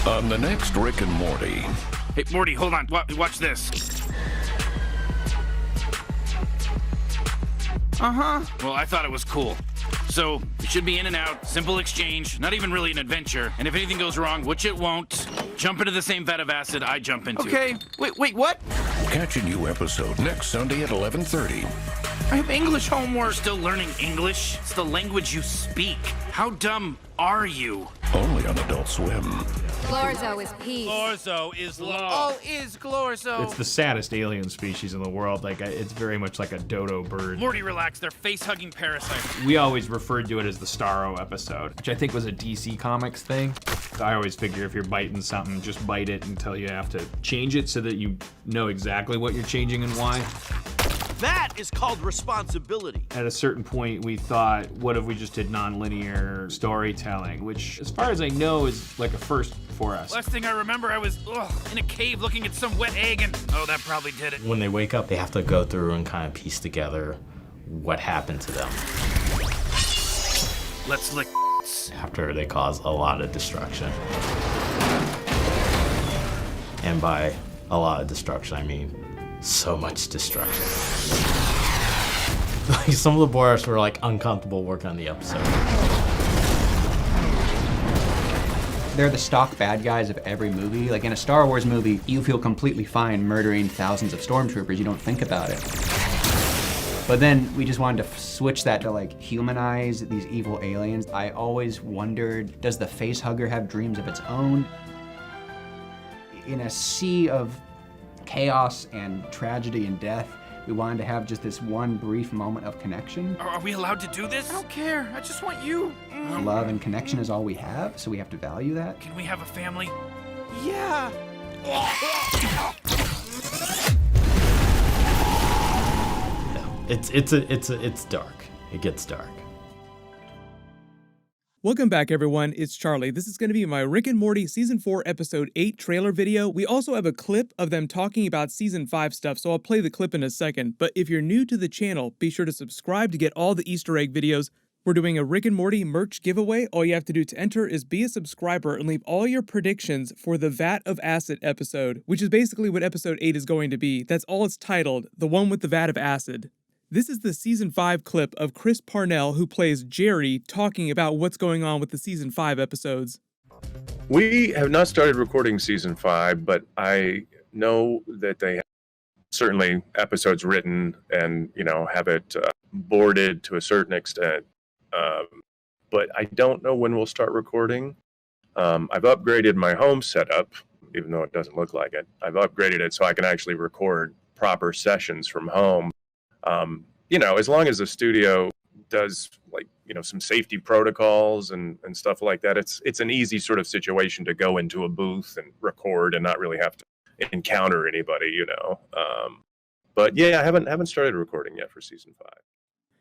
On the next Rick and Morty. Hey, Morty, hold on. Watch this. Uh-huh. Well, I thought it was cool. So, it should be in and out, simple exchange, not even really an adventure. And if anything goes wrong, which it won't, jump into the same vat of acid I jump into. Okay, wait, what? Catch a new episode next Sunday at 11:30. I have English homework. You're still learning English? It's the language you speak. How dumb are you? Only on Adult Swim. Glorzo is peace. Glorzo is love. All is Glorzo. It's the saddest alien species in the world. Like, it's very much like a dodo bird. Morty, relax. They're face-hugging parasites. We always referred to it as the Starro episode, which I think was a DC Comics thing. I always figure if you're biting something, just bite it until you have to change it so that you know exactly what you're changing and why. That is called responsibility. At a certain point, we thought, what if we just did non-linear storytelling, which, as far as I know, is like a first for us. Last thing I remember, I was in a cave looking at some wet egg, and that probably did it. When they wake up, they have to go through and kind of piece together what happened to them. Let's lick After they cause a lot of destruction. And by a lot of destruction, I mean so much destruction. Like, some of the boys were like uncomfortable working on the episode. They're the stock bad guys of every movie. Like in a Star Wars movie, you feel completely fine murdering thousands of stormtroopers. You don't think about it. But then we just wanted to switch that to like humanize these evil aliens. I always wondered, does the facehugger have dreams of its own? In a sea of chaos and tragedy and death, we wanted to have just this one brief moment of connection. Are we allowed to do this? I don't care. I just want you. Love and connection is all we have, so we have to value that. Can we have a family? Yeah. It's dark. It gets dark. Welcome back, everyone. It's Charlie. This is going to be my Rick and Morty Season 4, Episode 8 trailer video. We also have a clip of them talking about Season 5 stuff, so I'll play the clip in a second. But if you're new to the channel, be sure to subscribe to get all the Easter egg videos. We're doing a Rick and Morty merch giveaway. All you have to do to enter is be a subscriber and leave all your predictions for the Vat of Acid episode, which is basically what Episode 8 is going to be. That's all it's titled, the one with the Vat of Acid. This is the Season 5 clip of Chris Parnell, who plays Jerry, talking about what's going on with the Season 5 episodes. We have not started recording Season 5, but I know that they have certainly episodes written and, have it boarded to a certain extent. But I don't know when we'll start recording. I've upgraded my home setup, even though it doesn't look like it. I've upgraded it so I can actually record proper sessions from home. As long as the studio does some safety protocols and stuff like that, it's an easy sort of situation to go into a booth and record and not really have to encounter anybody, But yeah, I haven't started recording yet for Season 5.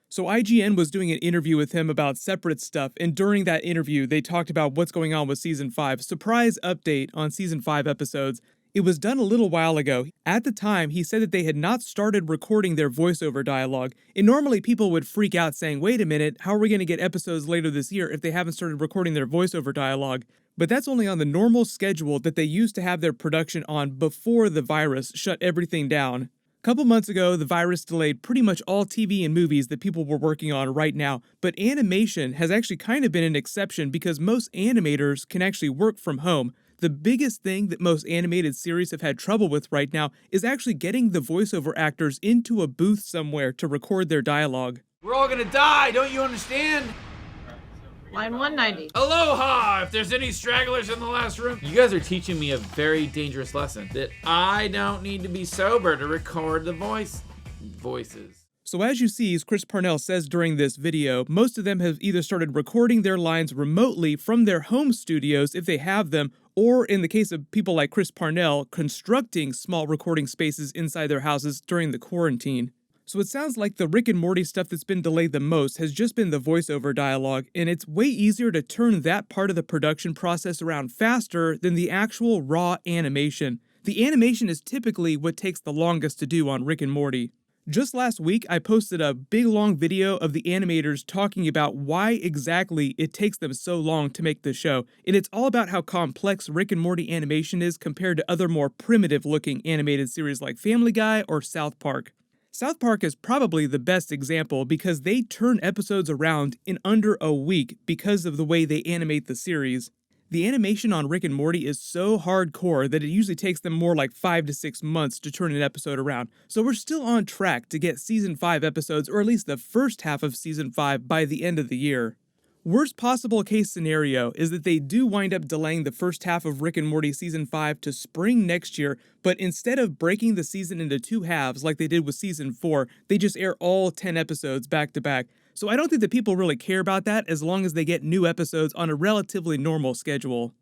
So IGN was doing an interview with him about separate stuff, and during that interview, they talked about what's going on with Season 5. Surprise update on Season 5 episodes. It was done a little while ago. At the time, he said that they had not started recording their voiceover dialogue. And normally people would freak out saying, wait a minute, how are we going to get episodes later this year if they haven't started recording their voiceover dialogue? But that's only on the normal schedule that they used to have their production on before the virus shut everything down. A couple months ago, the virus delayed pretty much all TV and movies that people were working on right now, but animation has actually kind of been an exception because most animators can actually work from home. The biggest thing that most animated series have had trouble with right now is actually getting the voiceover actors into a booth somewhere to record their dialogue. We're all gonna die, don't you understand? Line 190. Aloha! If there's any stragglers in the last room. You guys are teaching me a very dangerous lesson. That I don't need to be sober to record the voices. So as you see, as Chris Parnell says during this video, most of them have either started recording their lines remotely from their home studios if they have them, or in the case of people like Chris Parnell, constructing small recording spaces inside their houses during the quarantine. So it sounds like the Rick and Morty stuff that's been delayed the most has just been the voiceover dialogue, and it's way easier to turn that part of the production process around faster than the actual raw animation. The animation is typically what takes the longest to do on Rick and Morty. Just last week, I posted a big long video of the animators talking about why exactly it takes them so long to make the show, and it's all about how complex Rick and Morty animation is compared to other more primitive-looking animated series like Family Guy or South Park. South Park is probably the best example because they turn episodes around in under a week because of the way they animate the series. The animation on Rick and Morty is so hardcore that it usually takes them more like 5 to 6 months to turn an episode around, so we're still on track to get Season 5 episodes, or at least the first half of Season 5, by the end of the year. Worst possible case scenario is that they do wind up delaying the first half of Rick and Morty Season 5 to spring next year, but instead of breaking the season into 2 halves like they did with Season 4, they just air all 10 episodes back to back. So I don't think that people really care about that as long as they get new episodes on a relatively normal schedule.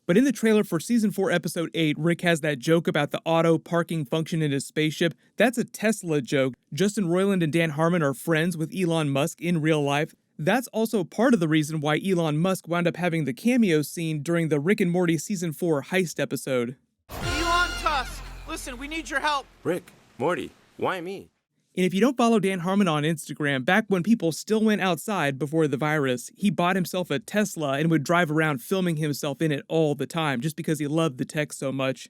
But in the trailer for Season 4 Episode 8, Rick has that joke about the auto parking function in his spaceship. That's a Tesla joke. Justin Roiland and Dan Harmon are friends with Elon Musk in real life. That's also part of the reason why Elon Musk wound up having the cameo scene during the Rick and Morty Season 4 heist episode. Elon Tusk, listen, we need your help. Rick, Morty, why me? And if you don't follow Dan Harmon on Instagram, back when people still went outside before the virus, he bought himself a Tesla and would drive around filming himself in it all the time just because he loved the tech so much.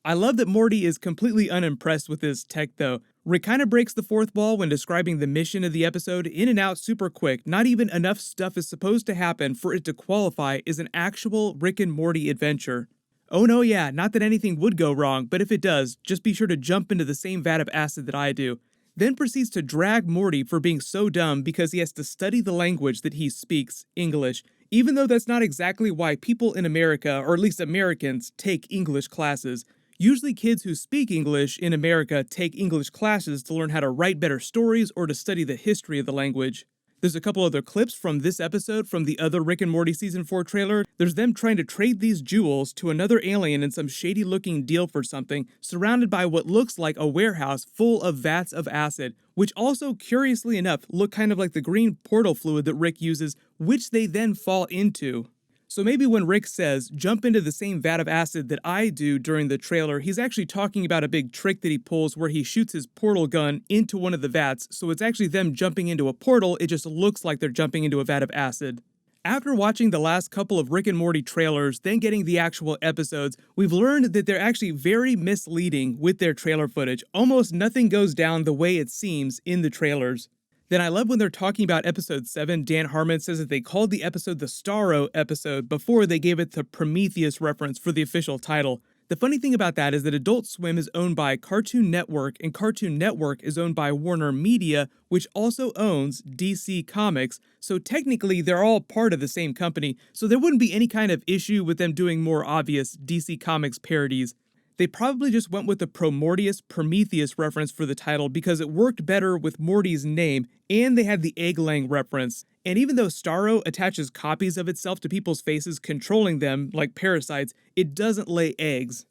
I love that Morty is completely unimpressed with his tech though. Rick kind of breaks the fourth wall when describing the mission of the episode, in and out super quick. Not even enough stuff is supposed to happen for it to qualify as an actual Rick and Morty adventure. Oh no, yeah, not that anything would go wrong, but if it does, just be sure to jump into the same vat of acid that I do. Then proceeds to drag Morty for being so dumb because he has to study the language that he speaks, English, even though that's not exactly why people in America, or at least Americans, take English classes. Usually kids who speak English in America take English classes to learn how to write better stories or to study the history of the language. There's a couple other clips from this episode from the other Rick and Morty Season 4 trailer. There's them trying to trade these jewels to another alien in some shady looking deal for something, surrounded by what looks like a warehouse full of vats of acid, which also, curiously enough, look kind of like the green portal fluid that Rick uses, which they then fall into. So maybe when Rick says, jump into the same vat of acid that I do during the trailer, he's actually talking about a big trick that he pulls where he shoots his portal gun into one of the vats, so it's actually them jumping into a portal, it just looks like they're jumping into a vat of acid. After watching the last couple of Rick and Morty trailers, then getting the actual episodes, we've learned that they're actually very misleading with their trailer footage. Almost nothing goes down the way it seems in the trailers. Then I love when they're talking about Episode 7, Dan Harmon says that they called the episode the Starro episode before they gave it the Prometheus reference for the official title. The funny thing about that is that Adult Swim is owned by Cartoon Network, and Cartoon Network is owned by Warner Media, which also owns DC Comics, so technically they're all part of the same company, so there wouldn't be any kind of issue with them doing more obvious DC Comics parodies. They probably just went with the Prometheus reference for the title because it worked better with Morty's name, and they had the egg-laying reference. And even though Starro attaches copies of itself to people's faces, controlling them like parasites, it doesn't lay eggs.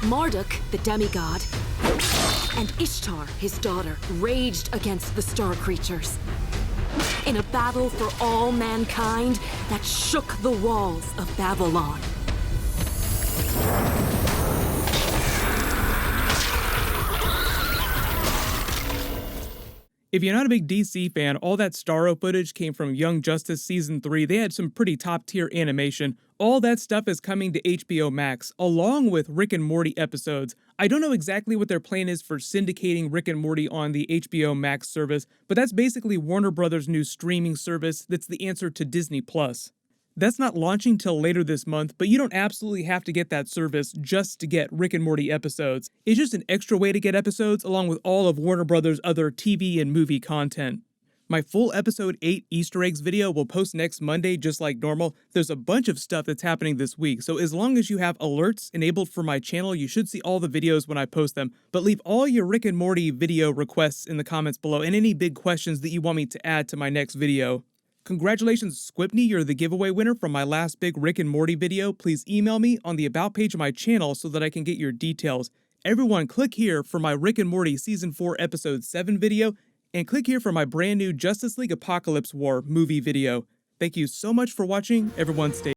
Marduk, the demigod, and Ishtar, his daughter, raged against the star creatures in a battle for all mankind that shook the walls of Babylon. If you're not a big DC fan, all that Starro footage came from Young Justice Season 3. They had some pretty top-tier animation. All that stuff is coming to HBO Max, along with Rick and Morty episodes. I don't know exactly what their plan is for syndicating Rick and Morty on the HBO Max service, but that's basically Warner Brothers' new streaming service that's the answer to Disney+. That's not launching till later this month, but you don't absolutely have to get that service just to get Rick and Morty episodes. It's just an extra way to get episodes along with all of Warner Brothers' other TV and movie content. My full Episode 8 Easter eggs video will post next Monday just like normal. There's a bunch of stuff that's happening this week, so as long as you have alerts enabled for my channel, you should see all the videos when I post them. But leave all your Rick and Morty video requests in the comments below and any big questions that you want me to add to my next video. Congratulations, Squipney, you're the giveaway winner from my last big Rick and Morty video. Please email me on the About page of my channel so that I can get your details. Everyone, click here for my Rick and Morty Season 4 Episode 7 video, and click here for my brand new Justice League Apocalypse War movie video. Thank you so much for watching. Everyone stay